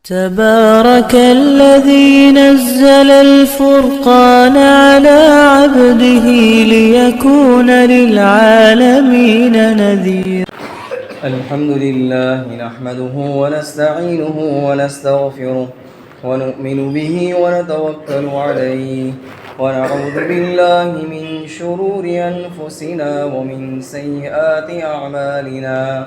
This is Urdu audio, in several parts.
تبارك الذي نزل الفرقان على عبده ليكون للعالمين نذيرا. الحمد لله نحمده ونستعينه ونستغفره ونؤمن به ونتوكل عليه ونعوذ بالله من شرور أنفسنا ومن سيئات أعمالنا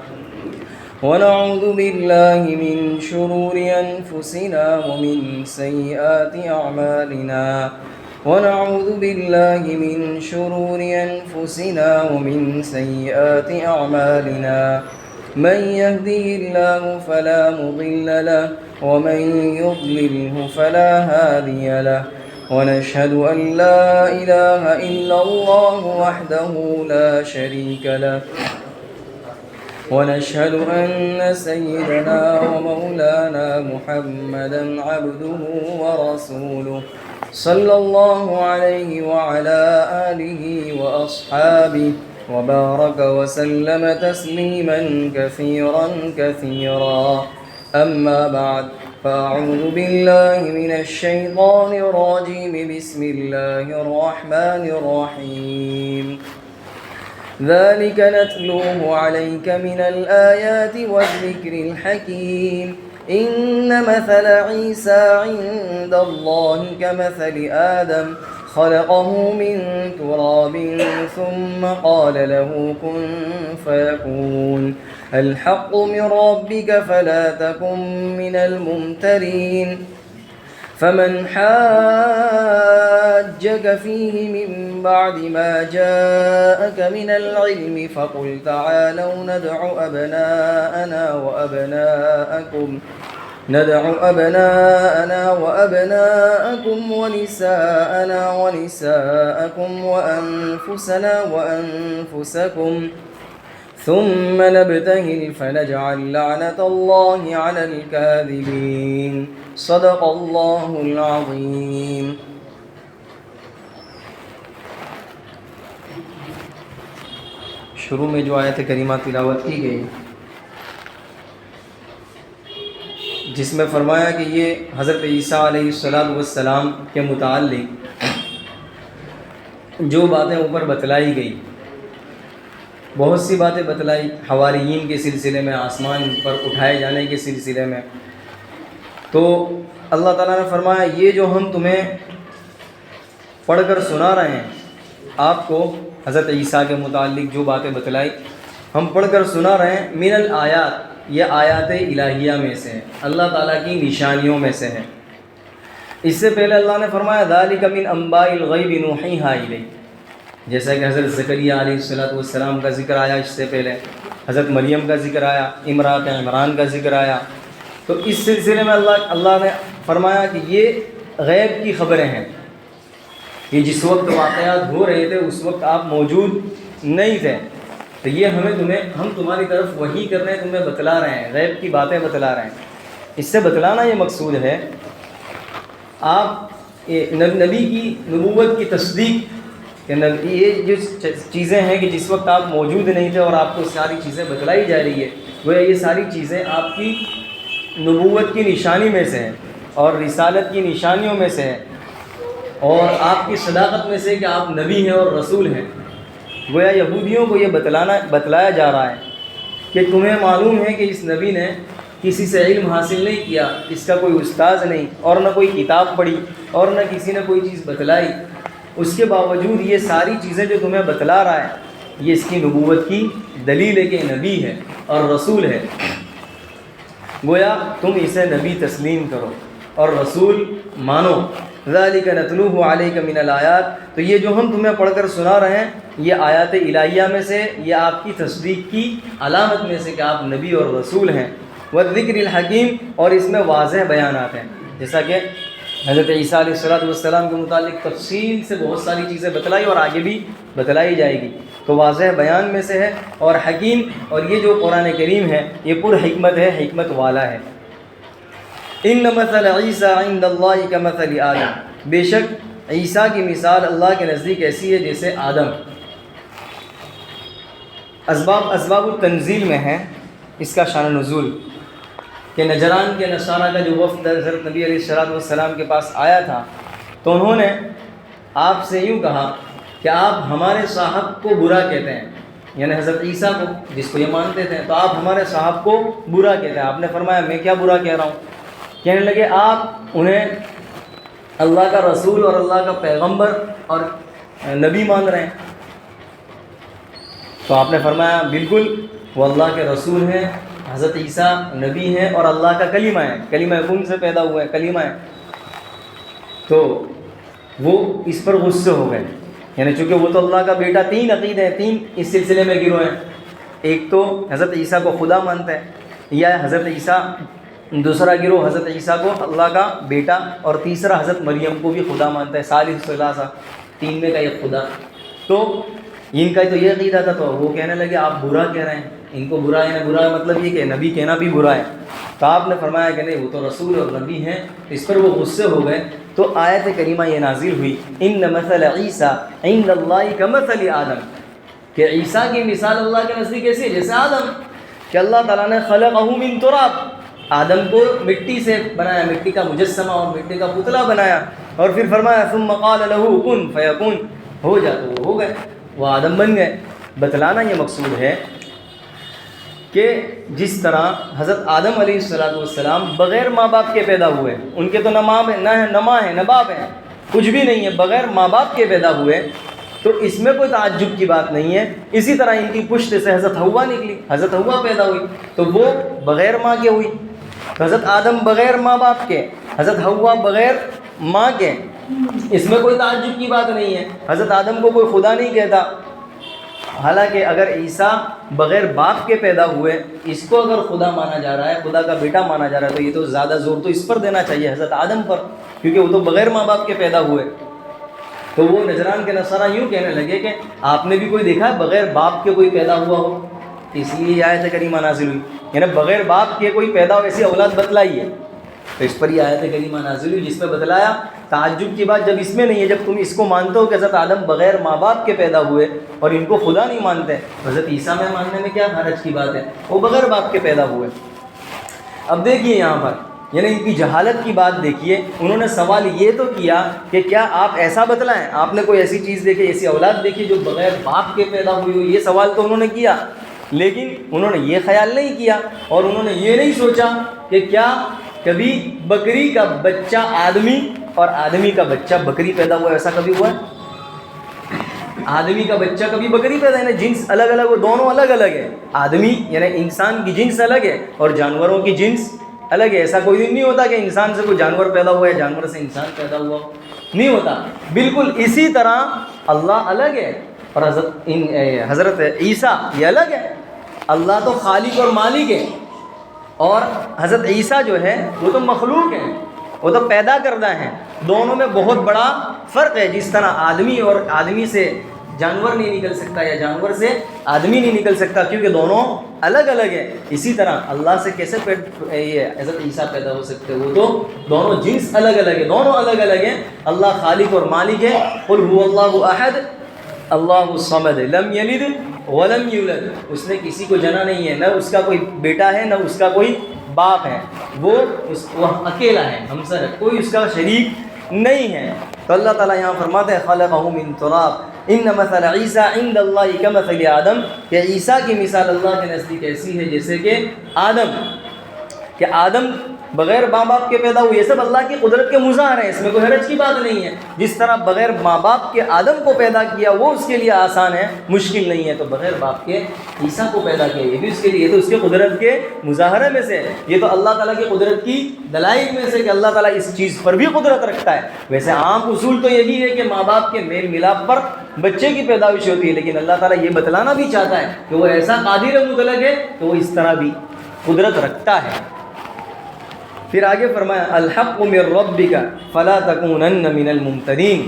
ونعوذ بالله من شرور أنفسنا ومن سيئات أعمالنا ونعوذ بالله من شرور أنفسنا ومن سيئات أعمالنا من يهده الله فلا مضل له ومن يضلله فلا هادي له ونشهد أن لا إله إلا الله وحده لا شريك له ونشهد أن سيدنا ومولانا محمدا عبده ورسوله صلى الله عليه وعلى آله وأصحابه وبارك وسلم تسليما كثيرا كثيرا. أما بعد فأعوذ بالله من الشيطان الرجيم. بسم الله الرحمن الرحيم. ذلك نتلوه عليك من الآيات والذكر الحكيم. إن مثل عيسى عند الله كمثل آدم خلقه من تراب ثم قال له كن فيكون. الحق من ربك فلا تكن من الممترين. فمن حاجك فيه من بعد ما جاءك من العلم فقل تعالوا ندع أبناءنا وأبناءكم ونساءنا ونساءكم وأنفسنا وأنفسكم ثم نبتهل فنجعل لعنة الله على الكاذبين. صدق اللہ العظیم. شروع میں جو آیت کریمہ تلاوت کی گئی جس میں فرمایا کہ یہ حضرت عیسیٰ علیہ السلام کے متعلق جو باتیں اوپر بتلائی گئی، بہت سی باتیں بتلائی حواریین کے سلسلے میں، آسمان پر اٹھائے جانے کے سلسلے میں. تو اللہ تعالیٰ نے فرمایا یہ جو ہم تمہیں پڑھ کر سنا رہے ہیں، آپ کو حضرت عیسیٰ کے متعلق جو باتیں بتلائی ہم پڑھ کر سنا رہے ہیں، من الآیات، یہ آیات الہیہ میں سے ہے، اللہ تعالیٰ کی نشانیوں میں سے ہے. اس سے پہلے اللہ نے فرمایا ذالک من انباء الغیب نوحیہا الیک، جیسا کہ حضرت زکریہ علیہ السلام کا ذکر آیا، اس سے پہلے حضرت مریم کا ذکر آیا، امرأۃ عمران کا ذکر آیا. تو اس سلسلے میں اللہ نے فرمایا کہ یہ غیب کی خبریں ہیں، یہ جس وقت واقعات ہو رہے تھے اس وقت آپ موجود نہیں تھے، تو یہ ہم تمہاری طرف وحی کر رہے ہیں، تمہیں بتلا رہے ہیں، غیب کی باتیں بتلا رہے ہیں. اس سے بتلانا یہ مقصود ہے آپ نبی کی نبوت کی تصدیق، کہ یہ جو چیزیں ہیں کہ جس وقت آپ موجود نہیں تھے اور آپ کو ساری چیزیں بتلائی جا رہی ہے، وہ یہ ساری چیزیں آپ کی نبوت کی نشانی میں سے ہے اور رسالت کی نشانیوں میں سے ہے اور آپ کی صداقت میں سے کہ آپ نبی ہیں اور رسول ہیں. گویا یہودیوں کو یہ بتلایا جا رہا ہے کہ تمہیں معلوم ہے کہ اس نبی نے کسی سے علم حاصل نہیں کیا، اس کا کوئی استاذ نہیں اور نہ کوئی کتاب پڑھی اور نہ کسی نے کوئی چیز بتلائی، اس کے باوجود یہ ساری چیزیں جو تمہیں بتلا رہا ہے یہ اس کی نبوت کی دلیل ہے کہ نبی ہے اور رسول ہے. گویا تم اسے نبی تسلیم کرو اور رسول مانو. ذالک نتلوہ علیک من الآیات، تو یہ جو ہم تمہیں پڑھ کر سنا رہے ہیں یہ آیات الہیہ میں سے، یہ آپ کی تصدیق کی علامت میں سے کہ آپ نبی اور رسول ہیں. والذکر الحکیم، اور اس میں واضح بیانات ہیں، جیسا کہ حضرت عیسیٰ علیہ السلام کے متعلق تفصیل سے بہت ساری چیزیں بتلائی اور آگے بھی بتلائی جائے گی. تو واضح بیان میں سے ہے اور حکیم، اور یہ جو قرآن کریم ہے یہ پر حکمت ہے، حکمت والا ہے. ان مثل عیسیٰ عند اللہ کمثل آدم، بے شک عیسیٰ کی مثال اللہ کے نزدیک ایسی ہے جیسے آدم. اسباب التنزیل میں ہے اس کا شان نزول. کہ نجران کے نصارہ کا جو وفد حضرت نبی علیہ السلام کے پاس آیا تھا تو انہوں نے آپ سے یوں کہا کہ آپ ہمارے صاحب کو برا کہتے ہیں، یعنی حضرت عیسیٰ کو جس کو یہ مانتے تھے، تو آپ ہمارے صاحب کو برا کہتے ہیں۔ آپ نے فرمایا میں کیا برا کہہ رہا ہوں؟ کہنے لگے آپ انہیں اللہ کا رسول اور اللہ کا پیغمبر اور نبی مان رہے ہیں۔ تو آپ نے فرمایا بالکل وہ اللہ کے رسول ہیں، حضرت عیسیٰ نبی ہیں اور اللہ کا کلمہ ہے، کلمہ کن سے پیدا ہوا ہے، کلمہ ہے۔ تو وہ اس پر غصے ہو گئے، یعنی چونکہ وہ تو اللہ کا بیٹا، تین عقیدے ہیں، تین اس سلسلے میں گروہ ہیں، ایک تو حضرت عیسیٰ کو خدا مانتا ہے، یا حضرت عیسیٰ، دوسرا گروہ حضرت عیسیٰ کو اللہ کا بیٹا، اور تیسرا حضرت مریم کو بھی خدا مانتا ہے، ثالث ثلاثہ، تین میں کا ایک خدا۔ تو ان کا تو یہ عقیدہ تھا، تو وہ کہنے لگے آپ برا کہہ رہے ہیں، ان کو برا ہے، برا مطلب یہ کہ نبی کہنا بھی برا ہے۔ تو آپ نے فرمایا کہ نہیں، وہ تو رسول اور نبی ہیں۔ اس پر وہ غصے ہو گئے، تو آیت کریمہ یہ نازل ہوئی، ان مثل عیسیٰ عند اللہ کمثل آدم، کہ عیسیٰ کی مثال اللہ کے نزدیک ایسی ہے جیسے آدم، کہ اللہ تعالیٰ نے خلقہ من تراب، آدم کو مٹی سے بنایا، مٹی کا مجسمہ اور مٹی کا پتلا بنایا، اور پھر فرمایا ثم قال له کن فیکون، ہو جا تو وہ ہو گئے، وہ آدم بن گئے۔ بتلانا یہ مقصود ہے کہ جس طرح حضرت آدم علیہ السلام بغیر ماں باپ کے پیدا ہوئے، ان کے تو نہ ماں ہے نہ باپ ہے، کچھ بھی نہیں ہے، بغیر ماں باپ کے پیدا ہوئے، تو اس میں کوئی تعجب کی بات نہیں ہے۔ اسی طرح ان کی پشت سے حضرت حوا نکلی، حضرت حوا پیدا ہوئی، تو وہ بغیر ماں کے ہوئی۔ حضرت آدم بغیر ماں باپ کے، حضرت حوا بغیر ماں کے، اس میں کوئی تعجب کی بات نہیں ہے۔ حضرت آدم کو کوئی خدا نہیں کہتا، حالانکہ اگر عیسیٰ بغیر باپ کے پیدا ہوئے، اس کو اگر خدا مانا جا رہا ہے، خدا کا بیٹا مانا جا رہا ہے، تو یہ تو زیادہ زور تو اس پر دینا چاہیے، حضرت آدم پر، کیونکہ وہ تو بغیر ماں باپ کے پیدا ہوئے۔ تو وہ نجران کے نصارہ یوں کہنے لگے کہ آپ نے بھی کوئی دیکھا ہے بغیر باپ کے کوئی پیدا ہوا ہو؟ اس لیے یہ آیت کریمہ نازل ہوئی، یعنی بغیر باپ کے کوئی پیدا ہو ایسی اولاد بتلائی ہے، تو اس پر یہ آیت کریمہ نازل ہوئی، جس میں بتلایا تعجب کی بات جب اس میں نہیں ہے، جب تم اس کو مانتے ہو کہ حضرت آدم بغیر ماں باپ کے پیدا ہوئے اور ان کو خدا نہیں مانتے، حضرت عیسیٰ میں ماننے میں کیا حرج کی بات ہے، وہ بغیر باپ کے پیدا ہوئے۔ اب دیکھیے یہاں پر، یعنی ان کی جہالت کی بات دیکھیے، انہوں نے سوال یہ تو کیا کہ کیا آپ ایسا بتلائیں، آپ نے کوئی ایسی چیز دیکھی، ایسی اولاد دیکھی جو بغیر باپ کے پیدا ہوئی ہو، یہ سوال تو انہوں نے کیا، لیکن انہوں نے یہ خیال نہیں کیا، اور انہوں نے یہ نہیں سوچا کہ کیا کبھی بکری کا بچہ آدمی اور آدمی کا بچہ بکری پیدا ہوا ہے، ایسا کبھی ہوا ہے؟ آدمی کا بچہ کبھی بکری پیدا ہے، یعنی جنس الگ الگ، وہ دونوں الگ الگ ہے، آدمی یعنی انسان کی جنس الگ ہے اور جانوروں کی جنس الگ ہے۔ ایسا کوئی دن نہیں ہوتا کہ انسان سے کوئی جانور پیدا ہوا ہے، جانور سے انسان پیدا ہوا، نہیں ہوتا۔ بالکل اسی طرح اللہ الگ ہے اور حضرت عیسیٰ یہ الگ ہے۔ اللہ تو خالق اور مالک ہے، اور حضرت عیسیٰ جو ہے وہ تو مخلوق ہیں، وہ تو پیدا کردہ ہیں۔ دونوں میں بہت بڑا فرق ہے، جس طرح آدمی اور آدمی سے جانور نہیں نکل سکتا یا جانور سے آدمی نہیں نکل سکتا، کیونکہ دونوں الگ الگ ہیں۔ اسی طرح اللہ سے کیسے یہ حضرت عیسیٰ پیدا ہو سکتے، وہ تو دونوں جنس الگ الگ ہیں، دونوں الگ الگ ہیں۔ اللہ خالق اور مالک ہے۔ قل هو اللہ احد اللہ الصمد لم یلد ولم یولد، اس نے کسی کو جنا نہیں ہے، نہ اس کا کوئی بیٹا ہے نہ اس کا کوئی باپ ہے، وہ اکیلا ہے، ہمسر ہے، کوئی اس کا شریک نہیں ہے۔ تو اللہ تعالیٰ یہاں فرماتے ہیں خلقہ من تراب ان مثل عیسیٰ عند اللہ کمثل آدم، کہ عیسیٰ کی مثال اللہ کے نزدیک ایسی ہے جیسے کہ آدم، کہ آدم بغیر ماں باپ کے پیدا ہوئے، یہ سب اللہ کی قدرت کے مظاہر ہیں، اس میں کوئی حرج کی بات نہیں ہے۔ جس طرح بغیر ماں باپ کے آدم کو پیدا کیا وہ اس کے لیے آسان ہے، مشکل نہیں ہے، تو بغیر باپ کے عیسیٰ کو پیدا کیا یہ بھی اس کے لیے، یہ تو اس کے قدرت کے مظاہرے میں سے، یہ تو اللہ تعالیٰ کی قدرت کی دلائل میں سے کہ اللہ تعالیٰ اس چیز پر بھی قدرت رکھتا ہے۔ ویسے عام اصول تو یہی ہے کہ ماں باپ کے میل ملاپ پر بچے کی پیدائش ہوتی ہے، لیکن اللہ تعالیٰ یہ بتلانا بھی چاہتا ہے کہ وہ ایسا قادر مطلق ہے کہ وہ اس طرح بھی قدرت رکھتا ہے۔ پھر آگے فرمایا الحق من ربک فلا تکونن من الممترین،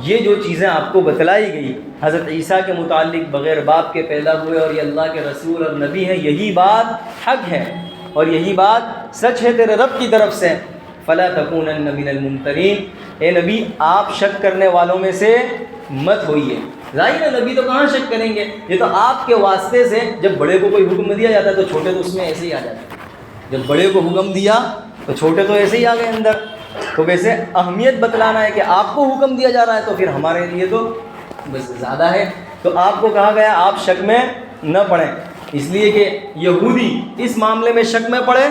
یہ جو چیزیں آپ کو بتلائی گئی حضرت عیسیٰ کے متعلق بغیر باپ کے پیدا ہوئے اور یہ اللہ کے رسول اور نبی ہیں، یہی بات حق ہے اور یہی بات سچ ہے تیرے رب کی طرف سے۔ فلا تکونن من الممترین، اے نبی آپ شک کرنے والوں میں سے مت ہوئیے۔ ظاہر ہے نبی تو کہاں شک کریں گے، یہ تو آپ کے واسطے سے جب بڑے کو کوئی حکم دیا جاتا ہے تو چھوٹے تو اس میں ایسے ہی آ جاتے ہیں، جب بڑے کو حکم دیا تو چھوٹے تو ایسے ہی آ گئے اندر. تو ویسے اہمیت بتلانا ہے کہ آپ کو حکم دیا جا رہا ہے تو پھر ہمارے لیے تو بس زیادہ ہے. تو آپ کو کہا گیا آپ شک میں نہ پڑیں، اس لیے کہ یہودی اس معاملے میں شک میں پڑے،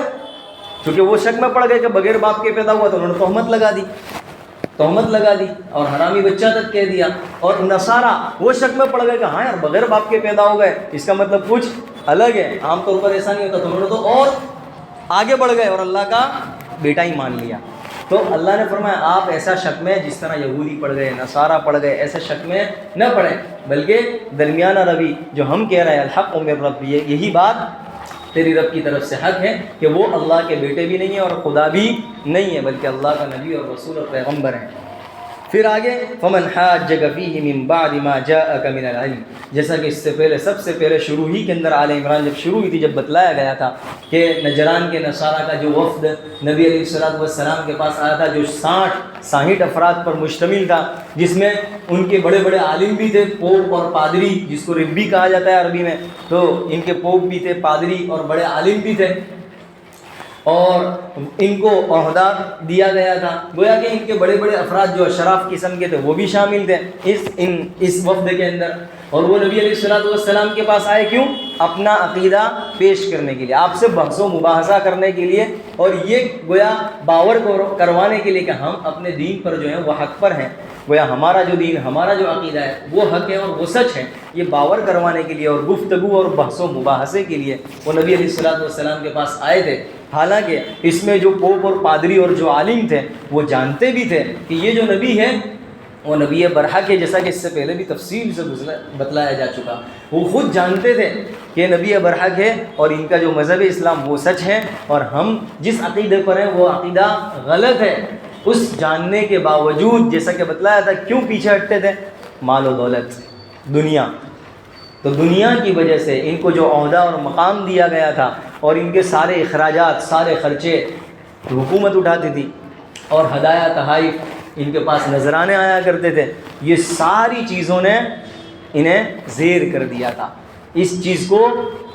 کیونکہ وہ شک میں پڑ گئے کہ بغیر باپ کے پیدا ہوا تو انہوں نے تہمت لگا دی اور حرامی بچہ تک کہہ دیا. اور نصارہ وہ شک میں پڑ گئے کہ ہاں یار بغیر باپ کے پیدا ہو گئے، اس کا مطلب کچھ الگ ہے، عام طور پر ایسا نہیں ہوتا. تو انہوں نے تو اور آگے بڑھ گئے اور اللہ کا بیٹا ہی مان لیا. تو اللہ نے فرمایا آپ ایسا شک میں جس طرح یہودی پڑ گئے، نصارہ پڑ گئے، ایسے شک میں نہ پڑیں، بلکہ درمیانہ روی جو ہم کہہ رہے ہیں الحق من ربی، یہی بات تیری رب کی طرف سے حق ہے کہ وہ اللہ کے بیٹے بھی نہیں ہیں اور خدا بھی نہیں ہے، بلکہ اللہ کا نبی اور رسول اور پیغمبر ہیں. پھر آگے فمن حاجک فیہ من بعد ما جاءک من العلم، جیسا کہ اس سے پہلے سب سے پہلے شروع ہی کے اندر آل عمران جب شروع ہوئی تھی، جب بتلایا گیا تھا کہ نجران کے نصارہ کا جو وفد نبی علیہ السلام کے پاس آیا تھا، جو 60 افراد پر مشتمل تھا، جس میں ان کے بڑے بڑے عالم بھی تھے، پوپ اور پادری، جس کو ربی کہا جاتا ہے عربی میں. تو ان کے پوپ بھی تھے، پادری اور بڑے عالم بھی تھے، اور ان کو عہدہ دیا گیا تھا. گویا کہ ان کے بڑے بڑے افراد جو اشراف قسم کے تھے وہ بھی شامل تھے اس وفد کے اندر. اور وہ نبی علیہ السلام کے پاس آئے کیوں؟ اپنا عقیدہ پیش کرنے کے لیے، آپ سے بحث و مباحثہ کرنے کے لیے، اور یہ گویا باور کروانے کے لیے کہ ہم اپنے دین پر جو ہیں وہ حق پر ہیں، گویا ہمارا جو دین، ہمارا جو عقیدہ ہے وہ حق ہے اور وہ سچ ہے. یہ باور کروانے کے لیے اور گفتگو اور بحث و مباحثے کے لیے وہ نبی علیہ السلام کے پاس آئے تھے. حالانکہ اس میں جو پوپ اور پادری اور جو عالم تھے وہ جانتے بھی تھے کہ یہ جو نبی ہے وہ نبی برحق ہے، جیسا کہ اس سے پہلے بھی تفصیل سے بتلایا جا چکا. وہ خود جانتے تھے کہ نبی برحق ہے اور ان کا جو مذہب اسلام وہ سچ ہے، اور ہم جس عقیدے پر ہیں وہ عقیدہ غلط ہے. اس جاننے کے باوجود جیسا کہ بتلایا تھا کیوں پیچھے ہٹتے تھے؟ مال و دولت، دنیا. تو دنیا کی وجہ سے ان کو جو عہدہ اور مقام دیا گیا تھا اور ان کے سارے اخراجات، سارے خرچے حکومت اٹھاتی تھی، اور ہدایہ تحائف ان کے پاس نذرانے آیا کرتے تھے، یہ ساری چیزوں نے انہیں زیر کر دیا تھا. اس چیز کو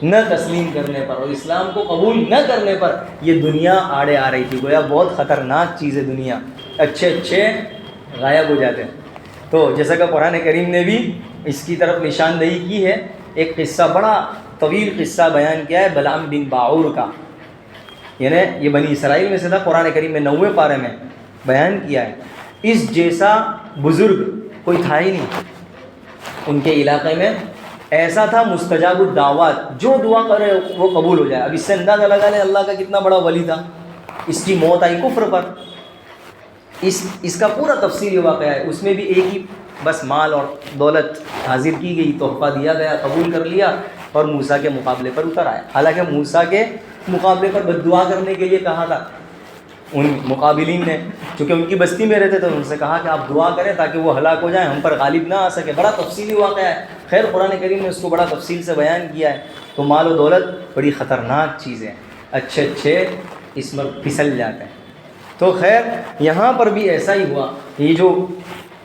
نہ تسلیم کرنے پر اور اسلام کو قبول نہ کرنے پر یہ دنیا آڑے آ رہی تھی. گویا بہت خطرناک چیز ہے دنیا، اچھے غائب ہو جاتے ہیں. تو جیسا کہ قرآن کریم نے بھی اس کی طرف نشاندہی کی ہے. ایک قصہ، بڑا طویل قصہ بیان کیا ہے بلعام بن باعور کا، یعنی یہ بنی اسرائیل میں سے تھا. قرآن کریم میں 9ویں پارے میں بیان کیا ہے. اس جیسا بزرگ کوئی تھا ہی نہیں ان کے علاقے میں. ایسا تھا مستجاب الدعوات، جو دعا کرے وہ قبول ہو جائے. اب اس سے اندازہ لگا لیں اللہ کا کتنا بڑا ولی تھا. اس کی موت آئی کفر پر. اس کا پورا تفصیلی واقعہ ہے. اس میں بھی ایک ہی بس مال اور دولت حاضر کی گئی، تحفہ دیا گیا، قبول کر لیا اور موسیٰ کے مقابلے پر اتر آیا. حالانکہ موسیٰ کے مقابلے پر بد دعا کرنے کے لیے کہا تھا ان مقابلین نے، چونکہ ان کی بستی میں رہتے تو ان سے کہا کہ آپ دعا کریں تاکہ وہ ہلاک ہو جائیں، ہم پر غالب نہ آ سکے. بڑا تفصیلی واقعہ ہے. خیر قرآن کریم نے اس کو بڑا تفصیل سے بیان کیا ہے. تو مال و دولت بڑی خطرناک چیز ہے، اچھے اس میں پھسل جاتے ہیں. تو خیر یہاں پر بھی ایسا ہی ہوا. یہ جو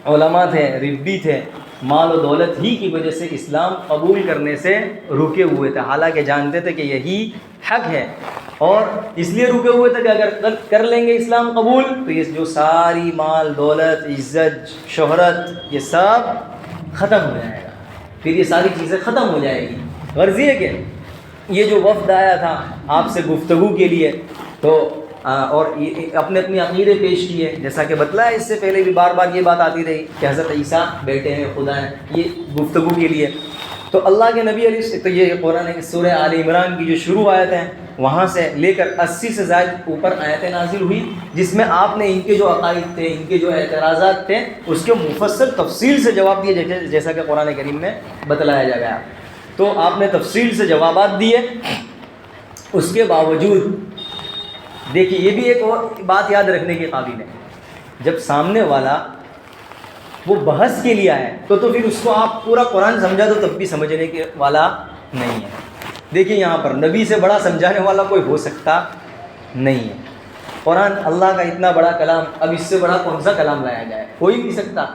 علماء تھے، ربی تھے، مال و دولت ہی کی وجہ سے اسلام قبول کرنے سے رکے ہوئے تھے، حالانکہ جانتے تھے کہ یہی حق ہے. اور اس لیے رکے ہوئے تھے کہ اگر کر لیں گے اسلام قبول تو یہ جو ساری مال دولت، عزت، شہرت، یہ سب ختم ہو جائے گا، پھر یہ ساری چیزیں ختم ہو جائے گی. غرض یہ کہ یہ جو وفد آیا تھا آپ سے گفتگو کے لیے، تو اور اپنے عقیدے پیش کیے، جیسا کہ بتلایا اس سے پہلے بھی بار بار یہ بات آتی رہی کہ حضرت عیسیٰ بیٹے ہیں، خدا ہیں، یہ گفتگو کے لیے. تو اللہ کے نبی علیہ، تو یہ قرآن کی سورہ آل عمران کی جو شروع آیتیں ہیں وہاں سے لے کر 80 سے زائد اوپر آیتیں نازل ہوئی، جس میں آپ نے ان کے جو عقائد تھے، ان کے جو اعتراضات تھے، اس کے مفصل تفصیل سے جواب دیے، جیسا کہ قرآن کریم میں بتلایا گیا. تو آپ نے تفصیل سے جوابات دیے. اس کے باوجود دیکھیے یہ بھی ایک اور بات یاد رکھنے کے قابل ہے، جب سامنے والا وہ بحث کے لیے آئے تو پھر اس کو آپ پورا قرآن سمجھا دو تب بھی سمجھنے کے والا نہیں ہے. دیکھیے یہاں پر نبی سے بڑا سمجھانے والا کوئی ہو سکتا نہیں ہے. قرآن اللہ کا اتنا بڑا کلام، اب اس سے بڑا کون سا کلام لایا جائے؟ کوئی نہیں سکتا.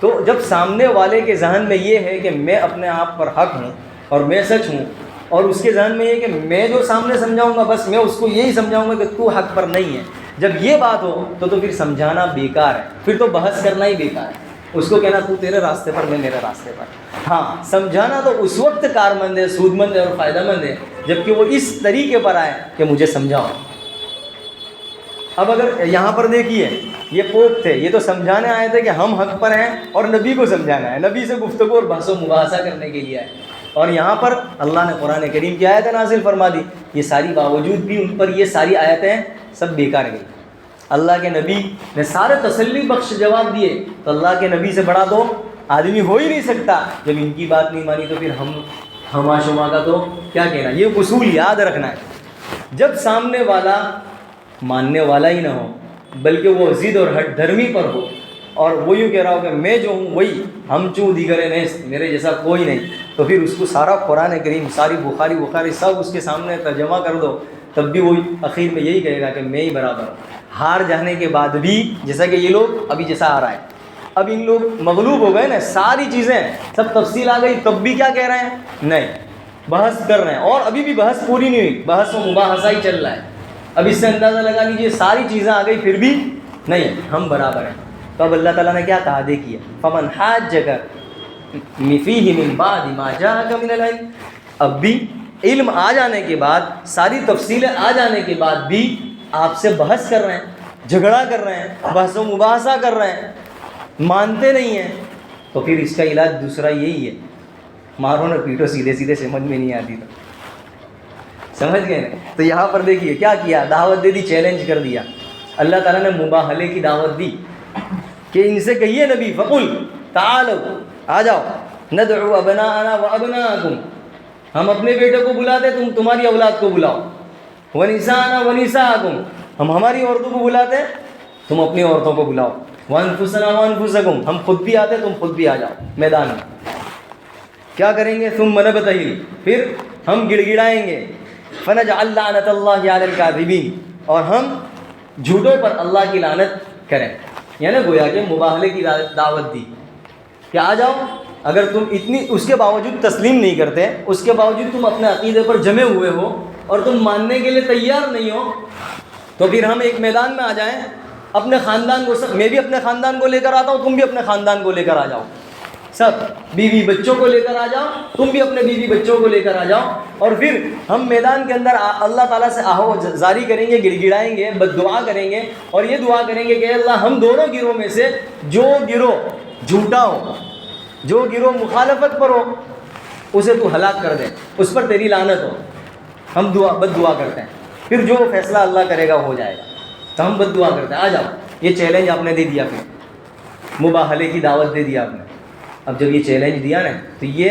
تو جب سامنے والے کے ذہن میں یہ ہے کہ میں اپنے آپ پر حق ہوں اور میں سچ ہوں، اور اس کے ذہن میں یہ کہ میں جو سامنے سمجھاؤں گا بس میں اس کو یہی سمجھاؤں گا کہ تو حق پر نہیں ہے، جب یہ بات ہو تو پھر سمجھانا بیکار ہے، پھر تو بحث کرنا ہی بیکار ہے، اس کو کہنا تو تیرے راستے پر میں میرے راستے پر۔ ہاں سمجھانا تو اس وقت کارمند ہے، سود مند ہے اور فائدہ مند ہے جب کہ وہ اس طریقے پر آئے کہ مجھے سمجھاؤ۔ اب اگر یہاں پر دیکھیے یہ پوپ تھے، یہ تو سمجھانے آئے تھے کہ ہم حق پر ہیں اور نبی کو سمجھانا ہے، نبی سے گفتگو اور بحث و مباحثہ کرنے کے لیے آئے، اور یہاں پر اللہ نے قرآن کریم کی آیتیں نازل فرما دی، یہ ساری باوجود بھی ان پر یہ ساری آیتیں سب بیکار گئی۔ اللہ کے نبی نے سارے تسلی بخش جواب دیے، تو اللہ کے نبی سے بڑا تو آدمی ہو ہی نہیں سکتا، جب ان کی بات نہیں مانی تو پھر ہما شما کا تو کیا کہنا۔ یہ اصول یاد رکھنا ہے، جب سامنے والا ماننے والا ہی نہ ہو بلکہ وہ ضد اور ہٹ دھرمی پر ہو اور وہ یوں کہہ رہا ہو کہ میں جو ہوں وہی ہم چوں دیگر نیست، میرے جیسا کوئی نہیں، تو پھر اس کو سارا قرآن کریم، ساری بخاری سب اس کے سامنے ترجمہ کر دو، تب بھی وہ اخیر میں یہی کہے گا کہ میں ہی برابر ہوں۔ ہار جانے کے بعد بھی، جیسا کہ یہ لوگ ابھی جیسا آ رہا ہے، اب ان لوگ مغلوب ہو گئے نا، ساری چیزیں سب تفصیل آ گئی، تب بھی کیا کہہ رہے ہیں؟ نہیں، بحث کر رہے ہیں، اور ابھی بھی بحث پوری نہیں ہوئی، بحث و مباحثہ ہی چل رہا ہے۔ اب اس سے اندازہ لگا لیجیے ساری چیزیں آ گئی پھر بھی نہیں، ہم برابر ہیں۔ تو اب اللہ تعالیٰ نے کیا کہا دیکھیے، فمن حاجک فیہ من بعد ما جاءک من العلم، اب بھی علم آ جانے کے بعد، ساری تفصیلیں آ جانے کے بعد بھی آپ سے بحث کر رہے ہیں، جھگڑا کر رہے ہیں، بحث و مباحثہ کر رہے ہیں، مانتے نہیں ہیں، تو پھر اس کا علاج دوسرا یہی ہے، مارو نہ پیٹو، سیدھے سیدھے سمجھ میں نہیں آتی تو سمجھ گئے نا۔ تو یہاں پر دیکھیے کیا کیا، دعوت دے دی، چیلنج کر دیا۔ اللہ تعالیٰ نے مباہلے کی دعوت دی کہ ان سے کہیے نبی، فقل تعالوا، آ جاؤ، ندعو ابناءنا وابناءکم، ہم اپنے بیٹے کو بلاتے، تم تمہاری اولاد کو بلاؤ، ونساءنا ونساءکم، ہم ہماری عورتوں کو بلاتے، تم اپنی عورتوں کو بلاؤ، وانفسنا وانفسکم، ہم خود بھی آتے، تم خود بھی آ جاؤ میدان میں۔ کیا کریں گے؟ ثم نبتہل، پھر ہم گڑ گڑائیں گے، فنجعل لعنت اللہ علی الکاذبین، اور ہم جھوٹوں پر اللہ کی لعنت کریں۔ یعنی گویا کہ مباہلے کی دعوت دی کہ آ جاؤ، اگر تم اتنی اس کے باوجود تسلیم نہیں کرتے، اس کے باوجود تم اپنے عقیدے پر جمے ہوئے ہو اور تم ماننے کے لیے تیار نہیں ہو، تو پھر ہم ایک میدان میں آ جائیں، اپنے خاندان کو، میں بھی اپنے خاندان کو لے کر آتا ہوں، تم بھی اپنے خاندان کو لے کر آ جاؤ، سب بیوی بچوں کو لے کر آ جاؤ، تم بھی اپنے بیوی بچوں کو لے کر آ جاؤ، اور پھر ہم میدان کے اندر اللہ تعالیٰ سے آہو جاری کریں گے، گڑ گڑائیں گے، بد دعا کریں گے، اور یہ دعا کریں گے کہ اللہ ہم دونوں گروہ میں سے جو گروہ جھوٹا ہو، جو گروہ مخالفت پر ہو، اسے تو ہلاک کر دے، اس پر تیری لعنت ہو۔ ہم بد دعا کرتے ہیں، پھر جو فیصلہ اللہ کرے گا ہو جائے گا، تو ہم بد دعا کرتے ہیں، آ جاؤ۔ یہ چیلنج آپ نے دے دیا، پھر مباہلے کی دعوت دے دیا آپ نے۔ اب جب یہ چیلنج دیا نا، تو یہ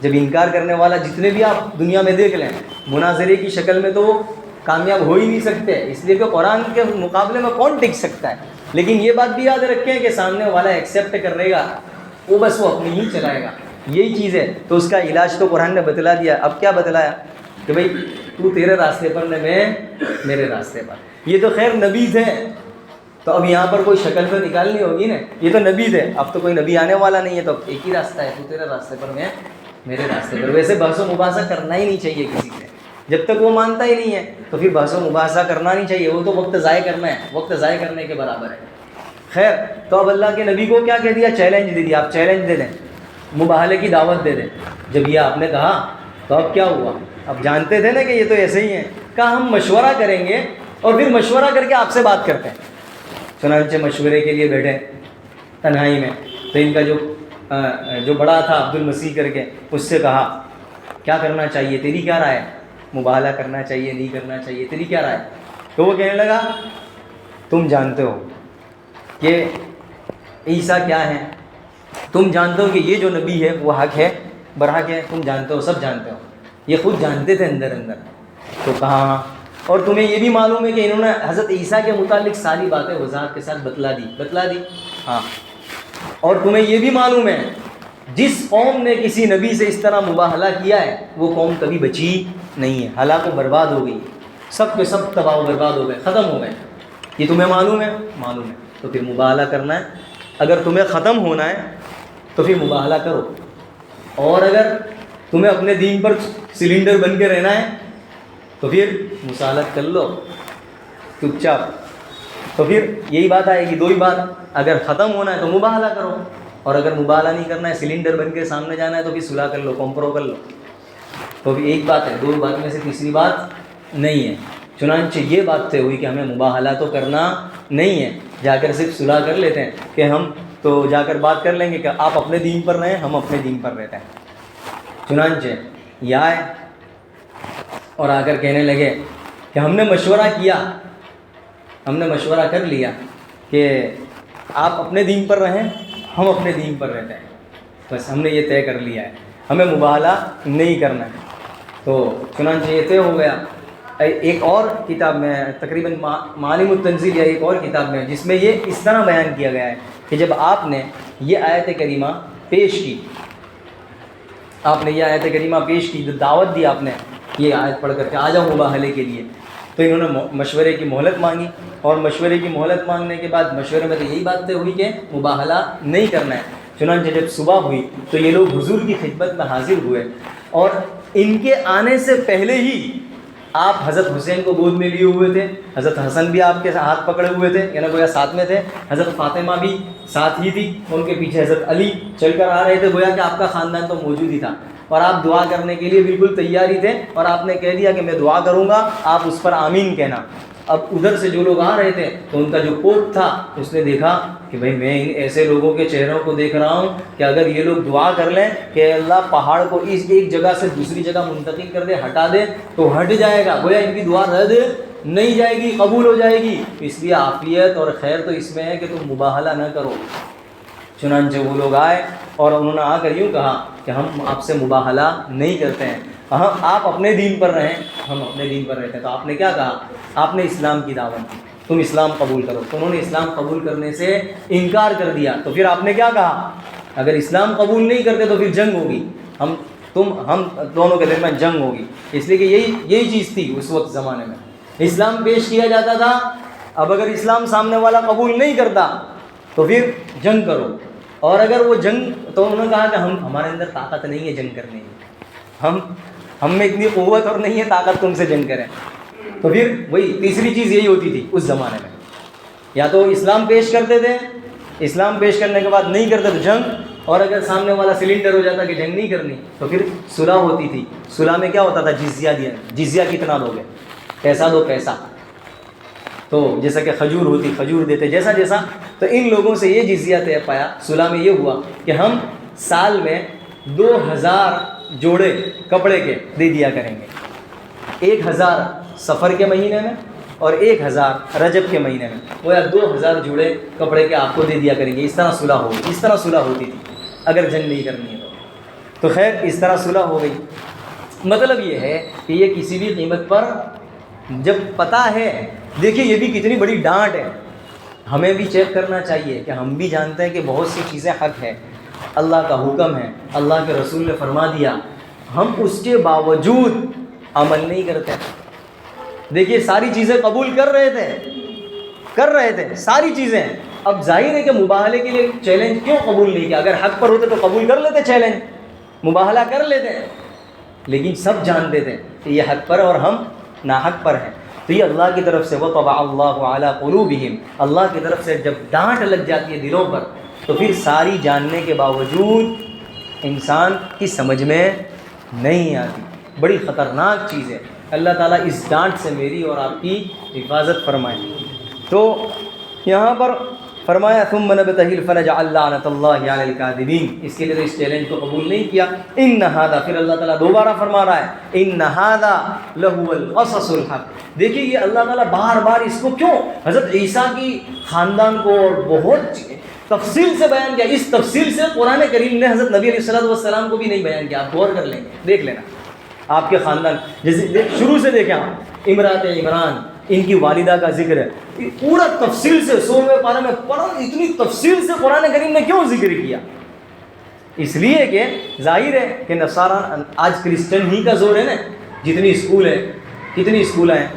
جب انکار کرنے والا جتنے بھی آپ دنیا میں دیکھ لیں، مناظرے کی شکل میں تو وہ کامیاب ہو ہی نہیں سکتے، اس لیے کہ قرآن کے مقابلے میں کون ٹک سکتا ہے۔ لیکن یہ بات بھی یاد رکھیں کہ سامنے والا ایکسیپٹ کر لے گا، وہ بس وہ اپنی ہی چلائے گا، یہی چیز ہے۔ تو اس کا علاج تو قرآن نے بتلا دیا۔ اب کیا بتلایا کہ بھائی تو تیرے راستے پر نہ، میں میرے راستے پر۔ یہ تو خیر نبی تھے، تو اب یہاں پر کوئی شکل تو نکالنی ہوگی نا، یہ تو نبی تھے، اب تو کوئی نبی آنے والا نہیں ہے، تو ایک ہی راستہ ہے، تو تیرے راستے پر، میں میرے راستے پر۔ ویسے بحث و مباحثہ کرنا ہی نہیں چاہیے کسی سے، جب تک وہ مانتا ہی نہیں ہے تو پھر بحث و مباحثہ کرنا نہیں چاہیے، وہ تو وقت ضائع کرنا ہے، وقت ضائع کرنے کے برابر ہے۔ خیر، تو اب اللہ کے نبی کو کیا کہہ دیا؟ چیلنج دے دیا، آپ چیلنج دے دیں، مباہلے کی دعوت دے دیں۔ جب یہ آپ نے کہا تو اب کیا ہوا؟ اب جانتے تھے نا کہ یہ تو ایسے ہی ہیں، کہا ہم مشورہ کریں گے، اور پھر مشورہ کر کے آپ سے بات کرتے ہیں۔ چنانچہ مشورے کے لیے بیٹھے تنہائی میں، تو ان کا جو بڑا تھا عبد المسیح کر کے، اس سے کہا کیا کرنا چاہیے، تیری کیا رائے، مباہلہ کرنا چاہیے نہیں کرنا چاہیے، تیری کیا رائے؟ تو وہ کہنے لگا تم جانتے ہو کہ عیسیٰ کیا ہے، تم جانتے ہو کہ یہ جو نبی ہے وہ حق ہے، برحق ہے، تم جانتے ہو، سب جانتے ہو۔ یہ خود جانتے تھے اندر اندر۔ تو کہا اور تمہیں یہ بھی معلوم ہے کہ انہوں نے حضرت عیسیٰ کے متعلق ساری باتیں وضاحت کے ساتھ بتلا دی، ہاں، اور تمہیں یہ بھی معلوم ہے جس قوم نے کسی نبی سے اس طرح مباہلہ کیا ہے وہ قوم کبھی بچی نہیں ہے، ہلاک و برباد ہو گئی، سب کے سب تباہ و برباد ہو گئے، ختم ہو گئے۔ یہ تمہیں معلوم ہے؟ معلوم ہے۔ تو پھر مباہلہ کرنا ہے، اگر تمہیں ختم ہونا ہے تو پھر مباہلہ کرو، اور اگر تمہیں اپنے دین پر سلنڈر بن کے رہنا ہے تو پھر مصالحت کر لو چپ چاپ. تو پھر یہی بات آئے گی, دو ہی بات, اگر ختم ہونا ہے تو مباہلہ کرو, اور اگر مباہلہ نہیں کرنا ہے, سلنڈر بن کے سامنے جانا ہے, تو پھر صلح کر لو, کمپرو کر لو. تو ابھی ایک بات ہے, دو بات میں سے تیسری بات نہیں ہے. چنانچہ یہ بات طے ہوئی کہ ہمیں مباہلہ تو کرنا نہیں ہے, جا کر صرف صلح کر لیتے ہیں کہ ہم تو جا کر بات کر لیں گے کہ آپ اپنے دین پر رہیں, ہم اپنے دین پر رہتے ہیں. چنانچہ یہ آئے اور آ کر کہنے لگے کہ ہم نے مشورہ کیا, ہم نے مشورہ کر لیا کہ آپ اپنے دین پر رہیں, ہم اپنے دین پر رہتے ہیں, بس ہم نے یہ طے کر لیا ہے, ہمیں مباہلہ نہیں کرنا ہے. تو چنانچہ یہ طے ہو گیا. ایک اور کتاب میں تقریباً معالم التنزیل یا ایک اور کتاب میں, جس میں یہ اس طرح بیان کیا گیا ہے کہ جب آپ نے یہ آیت کریمہ پیش کی, آپ نے یہ آیت کریمہ پیش کی, دعوت دی آپ نے یہ آیت پڑھ کر کے آ جاؤ مباہلے کے لیے, تو انہوں نے مشورے کی مہلت مانگی, اور مشورے کی مہلت مانگنے کے بعد مشورے میں تو یہی بات طے ہوئی کہ مباہلہ نہیں کرنا ہے. چنانچہ جب صبح ہوئی تو یہ لوگ حضور کی خدمت میں حاضر ہوئے, اور ان کے آنے سے پہلے ہی آپ حضرت حسین کو گود میں لیے ہوئے تھے, حضرت حسن بھی آپ کے ہاتھ پکڑے ہوئے تھے, یعنی گویا ساتھ میں تھے, حضرت فاطمہ بھی ساتھ ہی تھی, ان کے پیچھے حضرت علی چل کر آ رہے تھے, گویا کہ آپ کا خاندان تو موجود ہی تھا, اور آپ دعا کرنے کے لیے بالکل تیار ہی تھے, اور آپ نے کہہ دیا کہ میں دعا کروں گا, آپ اس پر آمین کہنا. اب ادھر سے جو لوگ آ رہے تھے تو ان کا جو پوپ تھا اس نے دیکھا کہ بھئی میں ان ایسے لوگوں کے چہروں کو دیکھ رہا ہوں کہ اگر یہ لوگ دعا کر لیں کہ اللہ پہاڑ کو اس ایک جگہ سے دوسری جگہ منتقل کر دے, ہٹا دے, تو ہٹ جائے گا, گویا ان کی دعا رد نہیں جائے گی, قبول ہو جائے گی. اس لیے عافیت اور خیر تو اس میں ہے کہ تم مباہلہ نہ کرو. چنانچہ وہ لوگ آئے اور انہوں نے آ کر یوں کہا کہ ہم آپ سے مباہلہ نہیں کرتے ہیں, آپ اپنے دین پر رہیں, ہم اپنے دین پر رہتے ہیں. تو آپ نے کیا کہا, آپ نے اسلام کی دعوت دی, تم اسلام قبول کرو. تو انہوں نے اسلام قبول کرنے سے انکار کر دیا. تو پھر آپ نے کیا کہا, اگر اسلام قبول نہیں کرتے تو پھر جنگ ہوگی, ہم دونوں کے درمیان جنگ ہوگی. اس لیے کہ یہی چیز تھی اس وقت زمانے میں, اسلام پیش کیا جاتا تھا. اب اگر اسلام سامنے والا قبول نہیں کرتا تو پھر جنگ کرو, اور اگر وہ جنگ, تو انہوں نے کہا کہ ہمارے اندر طاقت نہیں ہے جنگ کرنے کی, ہم میں اتنی قوت اور نہیں ہے طاقت تم سے جنگ کریں. تو پھر وہی تیسری چیز یہی ہوتی تھی اس زمانے میں, یا تو اسلام پیش کرتے تھے, اسلام پیش کرنے کے بعد نہیں کرتے تو جنگ, اور اگر سامنے والا سلنڈر ہو جاتا کہ جنگ نہیں کرنی تو پھر صلح ہوتی تھی. صلح میں کیا ہوتا تھا, جزیہ دیا, جزیہ کتنا دو گے, پیسہ دو پیسہ, تو جیسا کہ کھجور ہوتی کھجور دیتے, جیسا جیسا. تو ان لوگوں سے یہ جزیہ طے پایا صلح میں, یہ ہوا کہ ہم سال میں 2000 جوڑے کپڑے کے دے دیا کریں گے, 1000 سفر کے مہینے میں اور 1000 رجب کے مہینے میں, وہ 2000 جوڑے کپڑے کے آپ کو دے دیا کریں گے. اس طرح صلح ہوگی, اس طرح صلح ہوتی تھی اگر جنگ نہیں کرنی ہے تو خیر اس طرح صلح ہو گئی. مطلب یہ ہے کہ یہ کسی بھی قیمت پر جب پتہ ہے, دیکھیے یہ بھی کتنی بڑی ڈانٹ ہے, ہمیں بھی چیک کرنا چاہیے کہ ہم بھی جانتے ہیں کہ بہت سی چیزیں حق ہے, اللہ کا حکم ہے, اللہ کے رسول نے فرما دیا, ہم اس کے باوجود عمل نہیں کرتے. دیکھیے ساری چیزیں قبول کر رہے تھے ساری چیزیں. اب ظاہر ہے کہ مباہلے کے لیے چیلنج کیوں قبول نہیں کیا, اگر حق پر ہوتے تو قبول کر لیتے, چیلنج مباہلہ کر لیتے, لیکن سب جانتے تھے کہ یہ حق پر اور ہم ناحق پر ہیں. تو یہ اللہ کی طرف سے وَطَبَعَ اللَّهُ عَلَىٰ قُلُوبِهِمْ, اللہ کی طرف سے جب ڈانٹ لگ جاتی ہے دلوں پر تو پھر ساری جاننے کے باوجود انسان کی سمجھ میں نہیں آتی. بڑی خطرناک چیز ہے. اللہ تعالیٰ اس ڈانٹ سے میری اور آپ کی حفاظت فرمائے. تو یہاں پر فرمایا ثم نبتہل فنجعل لعنۃ اللہ علی الکاذبین, اس کے لیے تو اس چیلنج کو قبول نہیں کیا. ان ھذا, پھر اللہ تعالیٰ دوبارہ فرما رہا ہے ان ھذا لہو القصص الحق. دیکھیے یہ اللہ تعالیٰ بار بار اس کو کیوں حضرت عیسیٰ کی خاندان کو اور بہت تفصیل سے بیان کیا. اس تفصیل سے قرآن کریم نے حضرت نبی علیہ السلام کو بھی نہیں بیان کیا. آپ غور کر لیں گے, دیکھ لینا آپ کے خاندان, جیسے شروع سے دیکھیں آپ, امرات عمران, ان کی والدہ کا ذکر ہے پورا تفصیل سے 16ویں پارے میں پڑھو. اتنی تفصیل سے قرآن کریم نے کیوں ذکر کیا؟ اس لیے کہ ظاہر ہے کہ نصارہ, آج کرسچن ہی کا زور ہے نا, جتنی اسکول ہے, کتنی اسکول ہیں,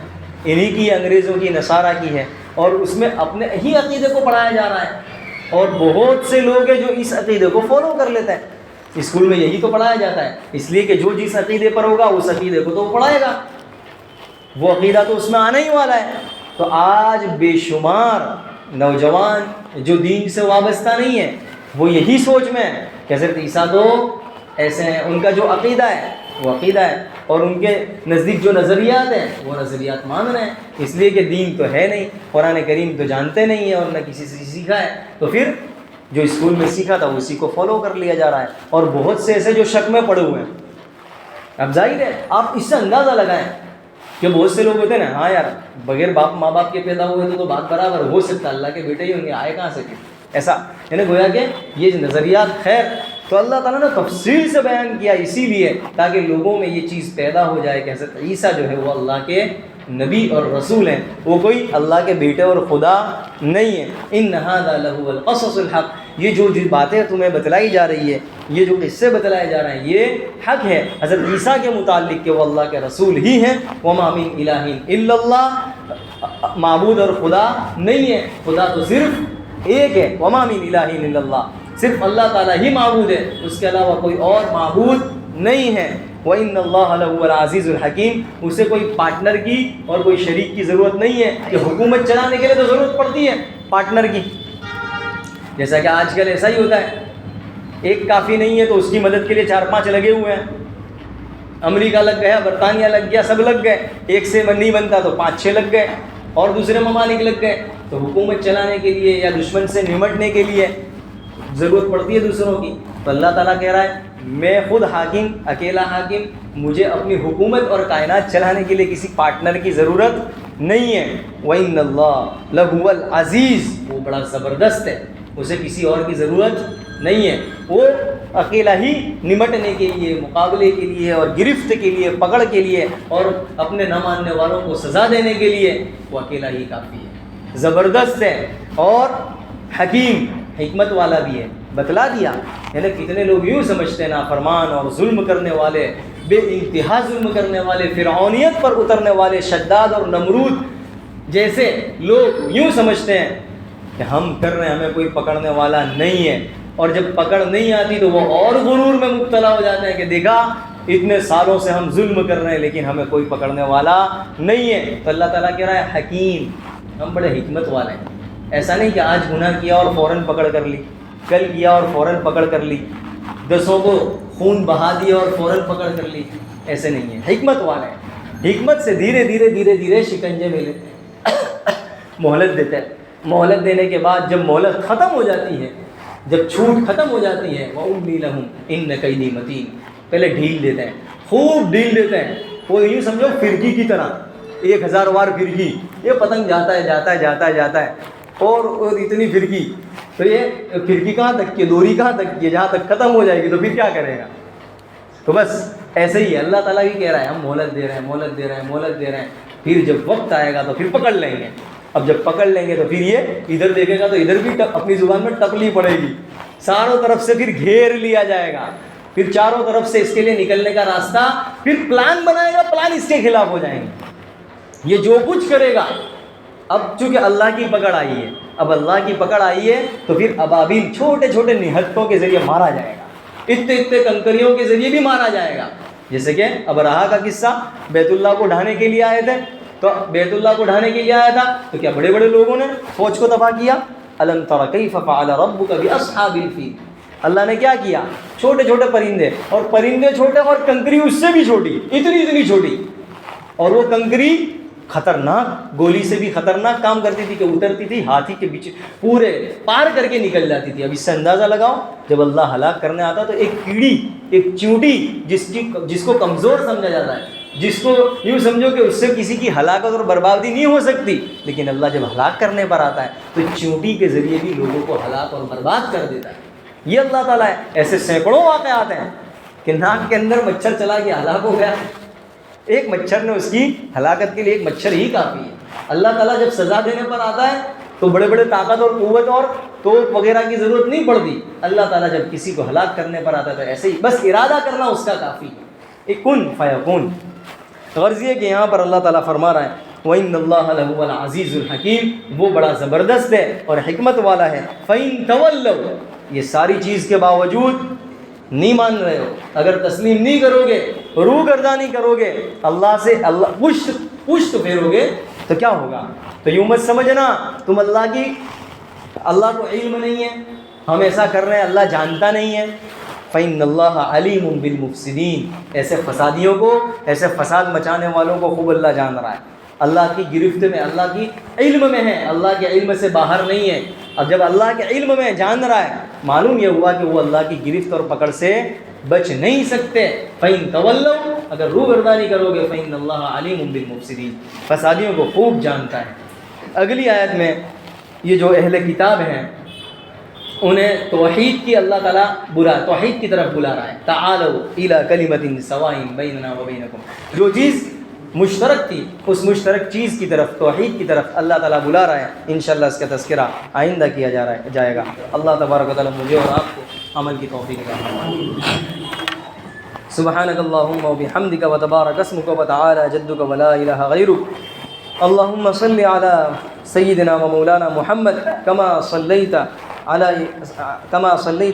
انہی کی, انگریزوں کی, نصارہ کی ہے, اور اس میں اپنے ہی عقیدے کو پڑھایا جا رہا ہے, اور بہت سے لوگ ہیں جو اس عقیدے کو فالو کر لیتے ہیں. اسکول میں یہی تو پڑھایا جاتا ہے، اس لیے کہ جو جس عقیدے پر ہوگا اس عقیدے کو تو وہ پڑھائے گا، وہ عقیدہ تو اس میں آنا ہی والا ہے۔ تو آج بے شمار نوجوان جو دین سے وابستہ نہیں ہیں وہ یہی سوچ میں ہے کہ حضرت عیسیٰ تو ایسے ہیں، ان کا جو عقیدہ ہے وہ عقیدہ ہے، اور ان کے نزدیک جو نظریات ہیں وہ نظریات مان رہے ہیں، اس لیے کہ دین تو ہے نہیں، قرآن کریم تو جانتے نہیں ہیں اور نہ کسی سے سیکھا ہے، تو پھر جو اسکول میں سیکھا تھا اسی کو فالو کر لیا جا رہا ہے۔ اور بہت سے ایسے جو شک میں پڑے ہوئے ہیں۔ اب ظاہر ہے آپ اس سے اندازہ لگائیں کہ بہت سے لوگ ہوتے ہیں نا، ہاں یار بغیر ماں باپ کے پیدا ہوئے تو بات برابر ہو سکتا، اللہ کے بیٹے ہی ہوں گے، آئے کہاں سے ایسا، یعنی گویا کہ یہ نظریات خیر تو اللہ تعالیٰ نے تفصیل سے بیان کیا اسی لیے تاکہ لوگوں میں یہ چیز پیدا ہو جائے کہ حضرت عیسیٰ جو ہے وہ اللہ کے نبی اور رسول ہیں، وہ کوئی اللہ کے بیٹے اور خدا نہیں ہیں۔ ان ھذا لہو القصص الحق، یہ جو باتیں تمہیں بتلائی جا رہی ہے، یہ جو قصے بتلائے جا رہے ہیں یہ حق ہے حضرت عیسیٰ کے متعلق کہ وہ اللہ کے رسول ہی ہیں۔ وما من الہ الا اللہ، معبود اور خدا نہیں ہے، خدا تو صرف ایک ہے۔ وما من الہ الا اللہ، صرف اللہ تعالیٰ ہی معبود ہے، اس کے علاوہ کوئی اور معبود نہیں ہے۔ وَإِنَّ اللَّهَ لَهُوَ الْعَزِيزُ الْحَكِيمُ، اسے کوئی پارٹنر کی اور کوئی شریک کی ضرورت نہیں ہے کہ حکومت چلانے کے لیے تو ضرورت پڑتی ہے پارٹنر کی، جیسا کہ آج کل ایسا ہی ہوتا ہے، ایک کافی نہیں ہے تو اس کی مدد کے لیے 4-5 لگے ہوئے ہیں، امریکہ لگ گیا، برطانیہ لگ گیا، سب لگ گئے، ایک سے نہیں بنتا تو 5-6 لگ گئے اور دوسرے ممالک لگ گئے، تو حکومت چلانے کے لیے یا دشمن سے نمٹنے کے لیے ضرورت پڑتی ہے دوسروں کی۔ تو اللہ تعالیٰ کہہ رہا ہے میں خود حاکم، اکیلا حاکم، مجھے اپنی حکومت اور کائنات چلانے کے لیے کسی پارٹنر کی ضرورت نہیں ہے۔ وَإِنَّ اللَّهَ لَهُوَ الْعَزِيزُ، وہ بڑا زبردست ہے، اسے کسی اور کی ضرورت نہیں ہے، وہ اکیلا ہی نمٹنے کے لیے، مقابلے کے لیے اور گرفت کے لیے، پکڑ کے لیے اور اپنے نہ ماننے والوں کو سزا دینے کے لیے وہ اکیلا ہی کافی ہے، زبردست ہے اور حکیم، حکمت والا بھی ہے۔ بتلا دیا، یعنی کتنے لوگ یوں سمجھتے ہیں نافرمان اور ظلم کرنے والے، بے انتہا ظلم کرنے والے، فرعونیت پر اترنے والے شداد اور نمرود جیسے لوگ یوں سمجھتے ہیں کہ ہم کر رہے ہیں، ہمیں کوئی پکڑنے والا نہیں ہے، اور جب پکڑ نہیں آتی تو وہ اور غرور میں مبتلا ہو جاتے ہیں کہ دیکھا اتنے سالوں سے ہم ظلم کر رہے ہیں لیکن ہمیں کوئی پکڑنے والا نہیں ہے۔ تو اللہ تعالیٰ کہہ رہا ہے حکیم، ہم بڑے حکمت والے ہیں۔ ایسا نہیں کہ آج گناہ کیا اور فوراً پکڑ کر لی، کل کیا اور فوراً پکڑ کر لی، 10 کو خون بہا دیا اور فوراً پکڑ کر لی، ایسے نہیں ہے، حکمت والے ہیں۔ حکمت سے دھیرے دھیرے دھیرے دھیرے شکنجے میں لیتے ہیں، مہلت دیتے ہیں، مہلت دینے کے بعد جب مہلت ختم ہو جاتی ہے، جب چھوٹ ختم ہو جاتی ہے، وَأُمْلِي لَهُمْ إِنَّ كَيْدِي مَتِينٌ، پہلے ڈھیل دیتے ہیں، خوب ڈھیل دیتے ہیں، وہ یوں سمجھو فرقی کی طرح، 1000 وار فرقی، یہ پتنگ جاتا ہے جاتا ہے جاتا ہے جاتا ہے اور اتنی فرقی، تو یہ فرقی کہاں تک کی، دوری کہاں تک کی، جہاں تک ختم ہو جائے گی تو پھر کیا کرے گا۔ تو بس ایسے ہی ہے، اللہ تعالیٰ بھی کہہ رہا ہے ہم مہلت دے رہے ہیں، مہلت دے رہے ہیں، مہلت دے رہے ہیں، پھر جب وقت آئے گا تو پھر پکڑ لیں گے۔ اب جب پکڑ لیں گے تو پھر یہ ادھر دیکھے گا تو ادھر بھی اپنی زبان میں ٹکلی پڑے گی، چاروں طرف سے پھر گھیر لیا جائے گا، پھر چاروں طرف سے اس کے لیے نکلنے کا راستہ، پھر پلان بنائے گا، پلان اس کے خلاف ہو جائیں گے، یہ جو کچھ کرے گا۔ اب چونکہ اللہ کی پکڑ آئی ہے، اب اللہ کی پکڑ آئی ہے تو پھر ابابیل چھوٹے چھوٹے نہتوں کے ذریعے مارا جائے گا، اتنے کنکریوں کے ذریعے بھی مارا جائے گا، جیسے کہ ابرہا کا قصہ، بیت اللہ کو ڈھانے کے لیے آئے تھے، تو بیت اللہ کو ڈھانے کے لیے آیا تھا تو کیا بڑے بڑے لوگوں نے فوج کو تباہ کیا۔ الم تر کیف فعل ربک باصحاب الفیل، اللہ نے کیا کیا، چھوٹے چھوٹے پرندے، اور پرندے چھوٹے اور کنکری اس سے بھی چھوٹی، اتنی چھوٹی، اور وہ کنکری خطرناک، گولی سے بھی خطرناک کام کرتی تھی کہ اترتی تھی ہاتھی کے بیچ پورے پار کر کے نکل جاتی تھی۔ اب اس سے اندازہ لگاؤ جب اللہ ہلاک کرنے آتا تو ایک کیڑی، ایک چیونٹی جس کو کمزور سمجھا جاتا ہے، جس کو یوں سمجھو کہ اس سے کسی کی ہلاکت اور بربادی نہیں ہو سکتی، لیکن اللہ جب ہلاک کرنے پر آتا ہے تو چیونٹی کے ذریعے بھی لوگوں کو ہلاک اور برباد کر دیتا ہے۔ یہ اللہ تعالیٰ ہے۔ ایسے سینکڑوں واقعات ہیں کہ ناک کے اندر مچھر چلا کے ہلاک ہو گیا، ایک مچھر نے اس کی ہلاکت کے لیے ایک مچھر ہی کافی ہے۔ اللہ تعالیٰ جب سزا دینے پر آتا ہے تو بڑے بڑے طاقت اور قوت اور توپ وغیرہ کی ضرورت نہیں پڑتی، اللہ تعالیٰ جب کسی کو ہلاک کرنے پر آتا ہے تو ایسے ہی بس ارادہ کرنا اس کا کافی ہے، کن فیکون۔ غرض یہ کہ یہاں پر اللہ تعالیٰ فرما رہا ہے وَإِنَّ اللَّهَ لَهُوَ الْعَزِيزُ الْحَكِيمُ، وہ بڑا زبردست ہے اور حکمت والا ہے۔ فَإِن تَوَلَّوْا، یہ ساری چیز کے باوجود نہیں مان رہے ہو، اگر تسلیم نہیں کرو گے، روگردانی کرو گے، اللہ سے پشت پھیرو گے تو کیا ہوگا؟ تو یوں مت سمجھنا تم اللہ کو علم نہیں ہے، ہم ایسا کر رہے ہیں اللہ جانتا نہیں ہے۔ فَإِنَّ اللَّهَ عَلِيمٌ بِالْمُفْسِدِينَ، ایسے فسادیوں کو، ایسے فساد مچانے والوں کو خوب اللہ جان رہا ہے، اللہ کی گرفت میں، اللہ کی علم میں ہے، اللہ کے علم سے باہر نہیں ہے۔ اب جب اللہ کے علم میں جان رہا ہے، معلوم یہ ہوا کہ وہ اللہ کی گرفت اور پکڑ سے بچ نہیں سکتے۔ فَإِن تَوَلَّوْا، اگر روگردانی کرو گے، فَإِنَّ اللَّهَ عَلِيمٌ بِالْمُفْسِدِينَ، فسادیوں کو خوب جانتا ہے۔ اگلی آیت میں یہ جو اہل کتاب ہیں انہیں توحید کی اللہ تعالیٰ توحید کی طرف بلا رہا ہے۔ تعالوا الی کلمۃ سواء بیننا وبینکم، جو چیز مشترک تھی اس مشترک چیز کی طرف، توحید کی طرف اللہ تعالیٰ بلا رہا ہے۔ انشاءاللہ اس کا تذکرہ آئندہ کیا جائے گا۔ اللہ تبارک و تعالیٰ مجھے اور آپ کو عمل کی توفیق عطا فرمائے۔ سبحانک اللہم وبحمدک وتبارک اسمک وتعالی جدک ولا الہ غیرک۔ اللہم صل علی سیدنا ومولانا محمد كما صليت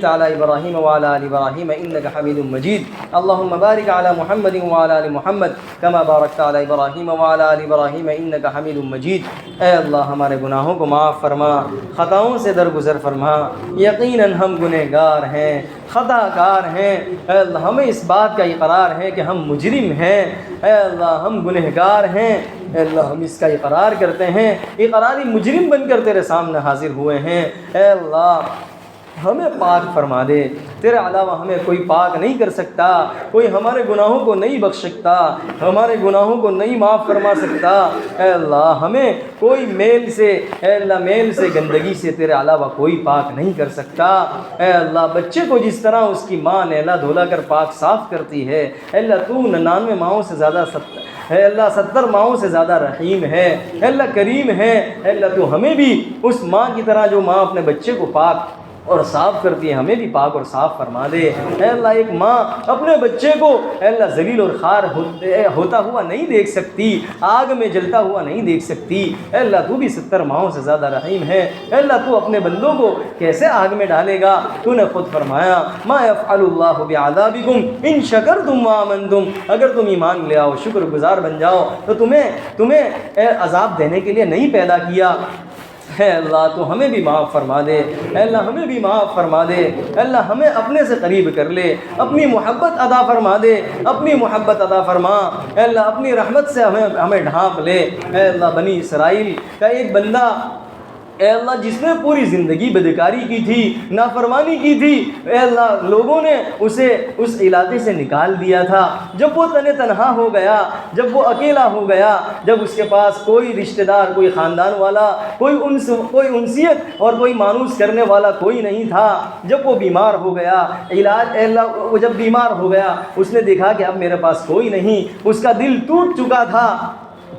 على إبراهيم وعلى آل إبراهيم إنك حميد مجيد. اللهم بارك على محمد وعلى آل محمد كما باركت على إبراهيم وعلى آل إبراهيم إنك حميد مجيد. اے اللہ ہمارے گناہوں کو معاف فرما، خطاؤں سے درگزر فرما، یقیناً ہم گنہگار ہیں، خطا کار ہیں۔ اے اللہ ہمیں اس بات کا اقرار ہے کہ ہم مجرم ہیں، اے اللہ ہم گنہگار ہیں، اے اللہ ہم اس کا اقرار کرتے ہیں، اقراری مجرم بن کر تیرے سامنے حاضر ہوئے ہیں۔ اے اللہ ہمیں پاک فرما دے، تیرے علاوہ ہمیں کوئی پاک نہیں کر سکتا، کوئی ہمارے گناہوں کو نہیں بخش سکتا، ہمارے گناہوں کو نہیں معاف فرما سکتا۔ اے اللہ ہمیں کوئی میل سے، اے اللہ میل سے، گندگی سے تیرے علاوہ کوئی پاک نہیں کر سکتا۔ اے اللہ بچے کو جس طرح اس کی ماں نہلا دھولا کر پاک صاف کرتی ہے، اے اللہ تو 99 ماؤں سے زیادہ اے اللہ 70 ماؤں سے زیادہ رحیم ہے، اے اللہ کریم ہے۔ اے اللہ تو ہمیں بھی اس ماں کی طرح جو ماں اپنے بچے کو پاک اور صاف کرتی ہے، ہمیں بھی پاک اور صاف فرما دے۔ اے اللہ ایک ماں اپنے بچے کو اے اللہ ذلیل اور خوار ہوتا ہوا نہیں دیکھ سکتی، آگ میں جلتا ہوا نہیں دیکھ سکتی۔ اے اللہ تو بھی 70 ماؤں سے زیادہ رحیم ہے۔ اے اللہ تو اپنے بندوں کو کیسے آگ میں ڈالے گا؟ تو نے خود فرمایا ما یفعل اللہ بعذابکم ان شکرتم وآمنتم، اگر تم ایمان لے آؤ، شکر گزار بن جاؤ تو تمہیں عذاب دینے کے لیے نہیں پیدا کیا۔ اے اللہ تو ہمیں بھی معاف فرما دے، اے اللہ ہمیں بھی معاف فرما دے، اے اللہ ہمیں اپنے سے قریب کر لے، اپنی محبت عطا فرما دے، اپنی محبت عطا فرما۔ اے اللہ اپنی رحمت سے ہمیں ڈھانپ لے۔ اے اللہ بنی اسرائیل کا ایک بندہ، اے اللہ جس نے پوری زندگی بدکاری کی تھی، نافرمانی کی تھی، اے اللہ لوگوں نے اسے اس علاقے سے نکال دیا تھا۔ جب وہ تنہا ہو گیا، جب وہ اکیلا ہو گیا، جب اس کے پاس کوئی رشتہ دار، کوئی خاندان والا، کوئی انسیت اور کوئی مانوس کرنے والا کوئی نہیں تھا، جب وہ بیمار ہو گیا، اے اللہ وہ جب بیمار ہو گیا، اس نے دیکھا کہ اب میرے پاس کوئی نہیں، اس کا دل ٹوٹ چکا تھا،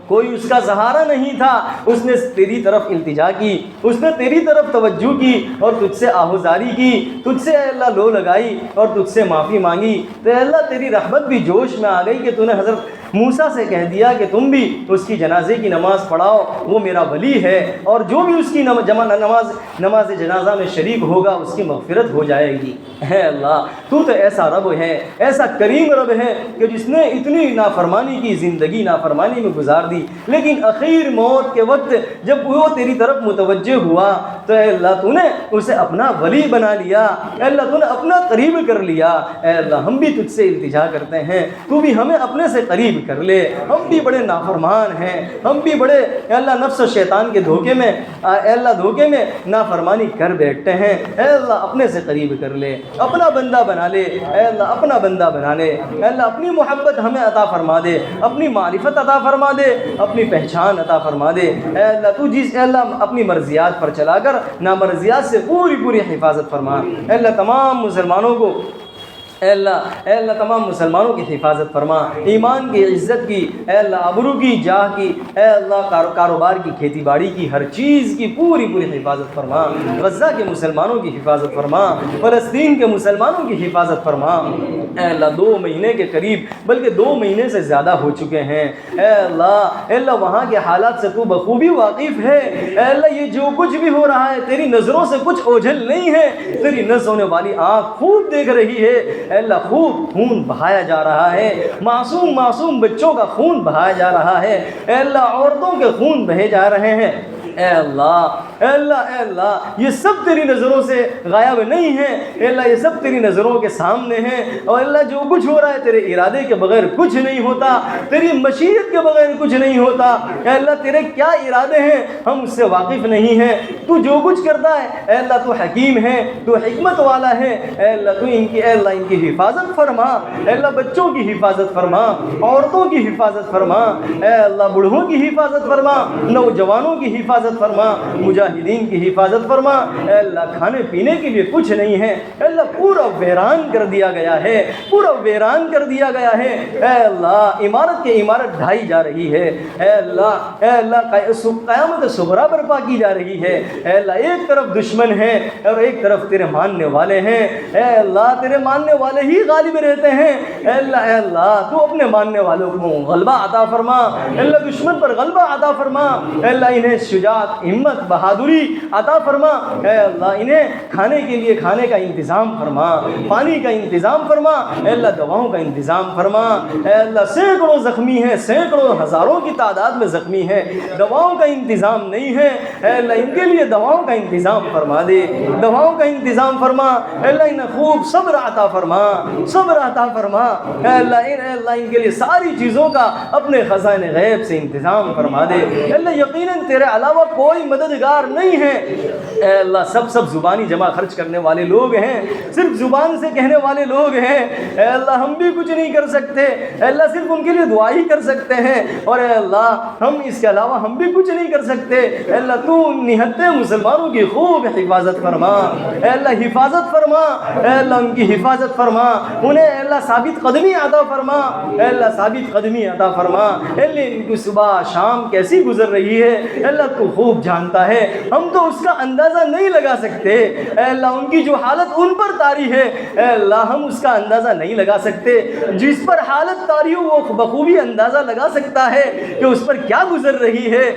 کوئی اس کا سہارا نہیں تھا۔ اس نے تیری طرف التجا کی، اس نے تیری طرف توجہ کی اور تجھ سے آہوزاری کی، تجھ سے اے اللہ لو لگائی اور تجھ سے معافی مانگی۔ تو اے اللہ تیری رحمت بھی جوش میں آ گئی کہ تو نے حضرت موسیٰ سے کہہ دیا کہ تم بھی اس کی جنازے کی نماز پڑھاؤ، وہ میرا ولی ہے، اور جو بھی اس کی نماز جنازہ میں شریک ہوگا اس کی مغفرت ہو جائے گی۔ اے اللہ تو ایسا رب ہے، ایسا کریم رب ہے کہ جس نے اتنی نافرمانی کی زندگی نافرمانی میں گزار دی، لیکن اخیر موت کے وقت جب وہ تیری طرف متوجہ ہوا تو اے اللہ تو نے اسے اپنا ولی بنا لیا، اے اللہ تو نے اپنا قریب کر لیا۔ اے اللہ ہم بھی تجھ سے التجا کرتے ہیں، تو بھی ہمیں اپنے سے قریب کر لے۔ ہم بھی بڑے نافرمان ہیں، ہم بھی بڑے اے اللہ نفس و شیطان کے دھوکے میں اے اللہ دھوکے میں نافرمانی کر بیٹھتے ہیں۔ اے اللہ اپنے سے قریب کر لے، اپنا بندہ بنا لے، اے اللہ اپنا بندہ بنا لے۔ اے اللہ اپنی محبت ہمیں عطا فرما دے، اپنی معرفت عطا فرما دے، اپنی پہچان عطا فرما دے۔ اے اللہ تو اے اللہ اپنی مرضیات پر چلا کر نامرضیات سے پوری حفاظت فرما۔ اے اللہ تمام مسلمانوں کو اے اللہ تمام مسلمانوں کی حفاظت فرما، ایمان کی، عزت کی، اے اللہ ابرو کی، جاہ کی، اے اللہ کاروبار کی، کھیتی باڑی کی، ہر چیز کی پوری حفاظت فرما۔ غزہ کے مسلمانوں کی حفاظت فرما، فلسطین کے مسلمانوں کی حفاظت فرما۔ اے اللہ 2 مہینے کے قریب بلکہ 2 مہینے سے زیادہ ہو چکے ہیں۔ اے اللہ وہاں کے حالات سے تو بخوبی واقف ہے۔ اے اللہ یہ جو کچھ بھی ہو رہا ہے تیری نظروں سے کچھ اوجھل نہیں ہے، تیری نظر ہونے والی آنکھ خوب دیکھ رہی ہے۔ اے اللہ خوب خون بہایا جا رہا ہے، معصوم بچوں کا خون بہایا جا رہا ہے، اے اللہ عورتوں کے خون بہے جا رہے ہیں، اے اللہ اے اللہ اے اللہ یہ سب تیری نظروں سے غائب نہیں ہے، اے اللہ یہ سب تیری نظروں کے سامنے ہیں، اور اللہ جو کچھ ہو رہا ہے تیرے ارادے کے بغیر کچھ نہیں ہوتا، تیری مشیت کے بغیر کچھ نہیں ہوتا، اے اللہ تیرے کیا ارادے ہیں ہم اس سے واقف نہیں ہیں، تو جو کچھ کرتا ہے اے اللہ تو حکیم ہے، تو حکمت والا ہے، اے اللہ تو اے اللہ ان کی حفاظت فرما، اے اللہ بچوں کی حفاظت فرما، عورتوں کی حفاظت فرما، اے اللہ بوڑھوں کی حفاظت فرما، نوجوانوں کی حفاظت فرما، مجاہدین کی حفاظت فرما، اے اللہ کھانے پینے کے لیے کچھ نہیں ہے، اے اللہ پورا ویران کر دیا گیا ہے، پورا ویران کر دیا گیا ہے، اے اللہ عمارت کے عمارت ڈھائی جا رہی ہے، اے اللہ قیامت صغریٰ برپا کی جا رہی ہے، اے اللہ ایک طرف دشمن ہے اور ایک طرف تیرے ماننے والے ہیں، اے اللہ تیرے ماننے والے ہی غالب رہتے ہیں، اے اللہ تو اپنے ماننے والوں کو غلبہ عطا فرما، اے اللہ دشمن پر غلبہ عطا فرما، اے اللہ انہیں شجاعت ہمت بہادری عطا فرما، اے اللہ انہیں کھانے کے لیے کھانے کا انتظام فرما، پانی کا انتظام فرما، اے اللہ دواؤں کا انتظام فرما، اے اللہ سینکڑوں زخمی ہیں، سینکڑوں ہزاروں کی تعداد میں زخمی ہیں، دواؤں کا انتظام نہیں ہے، اے اللہ ان کے لیے دواؤں کا انتظام فرما دے، دواؤں کا انتظام فرما، اے اللہ انہیں خوب صبر عطا فرما، صبر عطا فرما، اے اللہ ان کے لیے ساری چیزوں کا اپنے خزانہ غیب سے انتظام فرما دے، اے اللہ یقیناً تیرے علاوہ کوئی مددگار نہیں ہے، اے اللہ سب زبانی جمع خرچ کرنے والے لوگ ہیں، صرف زبان سے کہنے والے لوگ ہیں، اے اللہ ہم بھی کچھ نہیں کر سکتے، اے اللہ صرف ان کے لیے دعا ہی کر سکتے ہیں، اور اے اللہ ہم اس کے علاوہ ہم بھی کچھ نہیں کر سکتے، اے اللہ تو نہتے مسلمانوں کی خوب حفاظت فرما، اے اللہ حفاظت فرما، اے اللہ ان کی حفاظت فرما، انہیں اے اللہ ثابت قدمی عطا فرما، اے اللہ ثابت قدمی عطا فرما، اے اللہ ان کی صبح شام کیسی گزر رہی ہے اے اللہ تو خوب جانتا ہے، ہم تو اس کا اندازہ نہیں لگا سکتے، اے اللہ ان کی جو حالت ان پر طاری ہے اے اللہ ہم اس کا اندازہ نہیں لگا سکتے، جس پر حالت طاری ہو وہ بخوبی اندازہ لگا سکتا ہے کہ اس پر کیا گزر رہی ہے،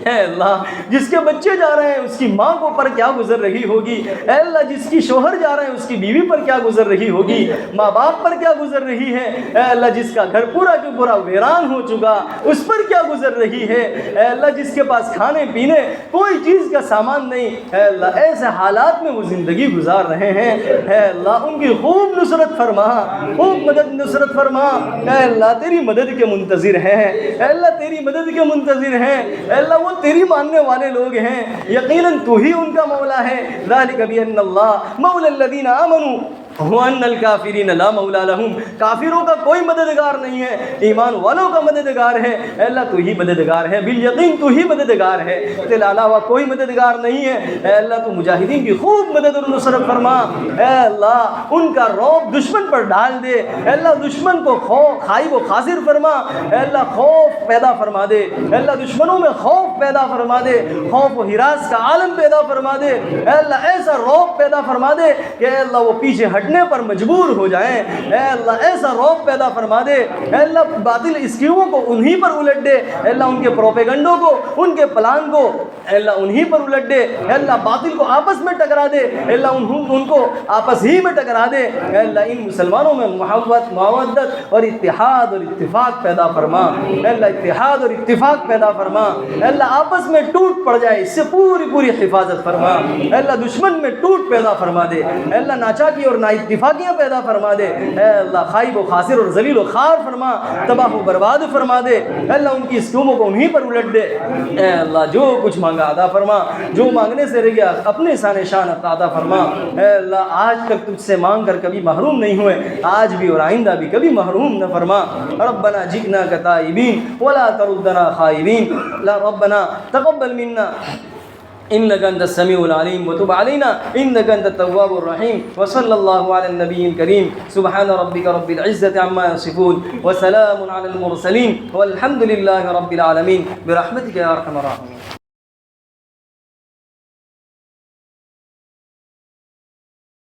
اے اللہ جس کے بچے جا رہے ہیں اس کی ماں کو پر کیا گزر رہی ہوگی، اے اللہ جس کی شوہر جا رہے ہیں اس کی بیوی پر کیا گزر رہی ہوگی، ماں باپ پر کیا گزر رہی ہے، اے اللہ جس کا گھر پورا جو پورا ویران ہو چکا اس پر کیا گزر رہی ہے، اے اللہ جس کے پاس کھانے پینے کوئی چیز کا سامان نہیں، اے اللہ ایسے حالات میں وہ زندگی گزار رہے ہیں، اے اللہ ان کی خوب نصرت فرما، خوب مدد نصرت فرما، اے اللہ تیری مدد کے منتظر ہیں، اے اللہ تیری مدد کے منتظر ہیں، اے اللہ وہ تیری ماننے والے لوگ ہیں، یقیناً تو ہی ان کا مولا ہے، ذالک بان اللہ مولا الذین آمنوا وَأَنَّ الْكَافِرِينَ لَا مَوْلَى لَهُمْ، کافروں کا کوئی مددگار نہیں ہے، ایمان والوں کا مددگار ہے، اے اللہ تو ہی مددگار ہے، بالیقین تو ہی مددگار ہے، تیرے علاوہ کوئی مددگار نہیں ہے، اے اللہ تو مجاہدین کی خوب مدد اور نصرت فرما، اے اللہ ان کا رعب دشمن پر ڈال دے، اے اللہ دشمن کو خوف خائب و خاسر فرما، اے اللہ خوف پیدا فرما دے، اے اللہ دشمنوں میں خوف پیدا فرما دے، خوف و ہراس کا عالم پیدا فرما دے، اے اللہ ایسا رعب پیدا فرما دے کہ اے اللہ وہ پیچھے ہٹنے پر مجبور ہو جائیں، اے اللہ ایسا رعب پیدا فرما دے، اے اللہ باطل اسکیموں کو انہی پر الٹ دے، اے اللہ ان کے پروپیگنڈوں کو ان کے پلان کو اے اللہ انہی پر الٹ دے، اے اللہ باطل کو آپس میں ٹکرا دے، اے اللہ ان کو آپس ہی میں ٹکرا دے، اے اللہ ان مسلمانوں میں محبت مودت اور اتحاد اور اتفاق پیدا فرما، اے اللہ اتحاد اور اتفاق پیدا فرما، اے اللہ آپس میں ٹوٹ پڑ جائے اس سے پوری حفاظت فرما، اے اللہ دشمن میں ٹوٹ پیدا فرما دے، اے اللہ ناچاکی اور اتفاقیاں پیدا فرما دے، اے اللہ خائب و خاسر اور ذلیل و خوار فرما، تباہ و برباد فرما دے، اے اللہ ان کی اسکیموں کو انہی پر الٹ دے، اے اللہ جو کچھ مانگا عطا فرما، جو مانگنے سے رہ گیا اپنے شان عطا فرما، اے اللہ آج تک تجھ سے مانگ کر کبھی محروم نہیں ہوئے، آج بھی اور آئندہ بھی کبھی محروم نہ فرما، ربنا جئنا تائبین ولا تردنا خائبین، لا ربنا تقبل منا إنك أنت السميع العليم وتب علينا إنك أنت التواب الرحيم، وصلى الله على النبي الكريم، سبحان ربك رب العزة عما يصفون وسلام على المرسلين والحمد لله رب العالمين برحمتك يا أرحم الراحمين.